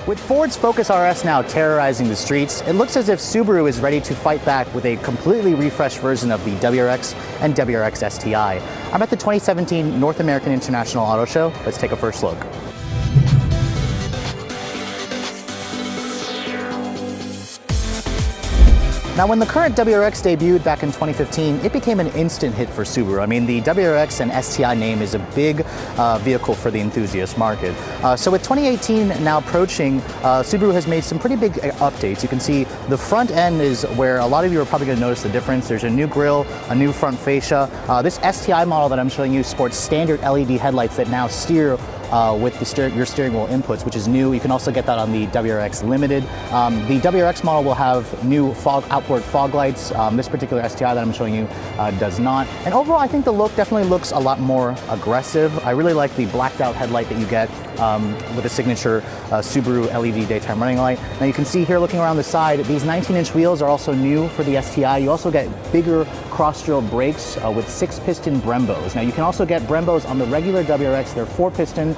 With Ford's Focus RS now terrorizing the streets, it looks as if Subaru is ready to fight back with a completely refreshed version of the WRX and WRX STI. I'm at the 2017 North American International Auto Show. Let's take a first look. Now, when the current WRX debuted back in 2015, it became an instant hit for Subaru. I mean, the WRX and STI name is a big vehicle for the enthusiast market. So with 2018 now approaching, Subaru has made some pretty big updates. You can see the front end is where a lot of you are probably going to notice the difference. There's a new grille, a new front fascia. This STI model that I'm showing you sports standard LED headlights that now steer with your steering wheel inputs, which is new. You can also get that on the WRX Limited. The WRX model will have new outboard fog lights. This particular STI that I'm showing you does not. And overall, I think the look definitely looks a lot more aggressive. I really like the blacked out headlight that you get with the signature Subaru LED daytime running light. Now you can see here looking around the side, these 19-inch wheels are also new for the STI. You also get bigger cross-drilled brakes with 6-piston Brembos. Now you can also get Brembos on the regular WRX. They're 4-piston.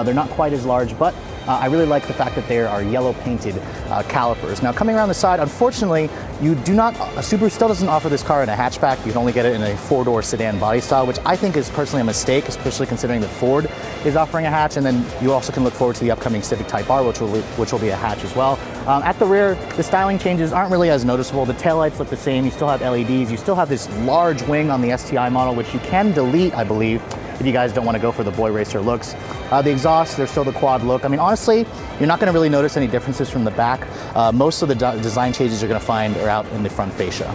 They're not quite as large, but I really like the fact that there are yellow painted calipers. Now coming around the side, unfortunately, Subaru still doesn't offer this car in a hatchback. You can only get it in a 4-door sedan body style, which I think is personally a mistake, especially considering that Ford is offering a hatch. And then you also can look forward to the upcoming Civic Type R, which will be a hatch as well. At the rear, the styling changes aren't really as noticeable. The taillights look the same. You still have LEDs. You still have this large wing on the STI model, which you can delete, I believe, if you guys don't want to go for the boy racer looks. The exhaust, there's still the quad look. I mean, honestly, you're not going to really notice any differences from the back. Most of the design changes you're going to find are out in the front fascia.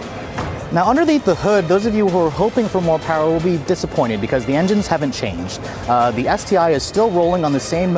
Now, underneath the hood, those of you who are hoping for more power will be disappointed because the engines haven't changed. The STI is still rolling on the same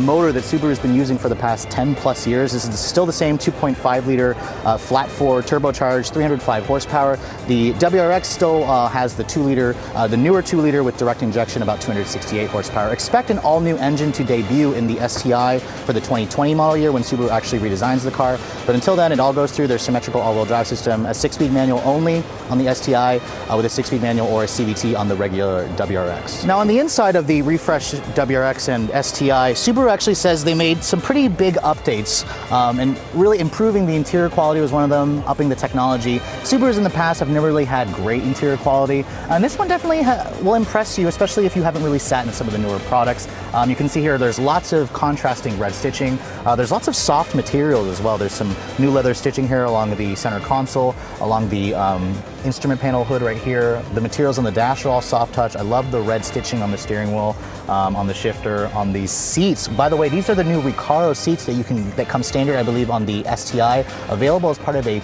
motor that Subaru has been using for the past 10 plus years. This is still the same 2.5 liter flat 4 turbocharged 305 horsepower. The WRX still has the 2 liter, the newer 2 liter with direct injection, about 268 horsepower. Expect an all new engine to debut in the STI for the 2020 model year when Subaru actually redesigns the car. But until then, it all goes through their symmetrical all-wheel drive system, a 6-speed manual only on the STI with a 6-speed manual or a CVT on the regular WRX. Now on the inside of the refreshed WRX and STI, Subaru actually says they made some pretty big updates and really improving the interior quality was one of them, upping the technology. Subarus in the past have never really had great interior quality, and this one definitely will impress you, especially if you haven't really sat in some of the newer products. You can see here there's lots of contrasting red stitching. There's lots of soft materials as well. There's some new leather stitching here along the center console, along the instrument panel hood right here. The materials on the dash are all soft touch. I love the red stitching on the steering wheel, on the shifter, on these seats. By the way, these are the new Recaro seats that come standard, I believe, on the STI, available as part of a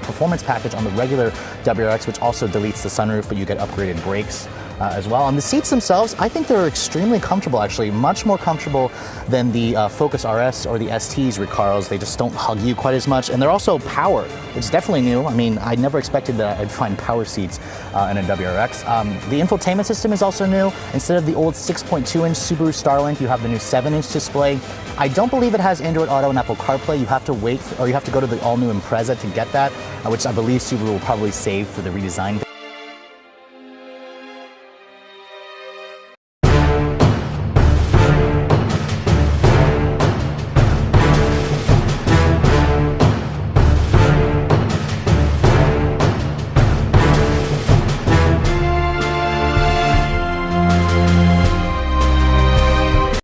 performance package on the regular WRX, which also deletes the sunroof, but you get upgraded brakes as well. And the seats themselves, I think they're extremely comfortable, actually, much more comfortable than the Focus RS or the ST's Recaros. They just don't hug you quite as much, and they're also powered. It's definitely new. I mean, I never expected that I'd find power seats in a WRX. The infotainment system is also new. Instead of the old 6.2-inch Subaru Starlink, you have the new 7-inch display. I don't believe it has Android Auto and Apple CarPlay. You have to wait, or you have to go to the all-new Impreza to get that, which I believe Subaru will probably save for the redesigned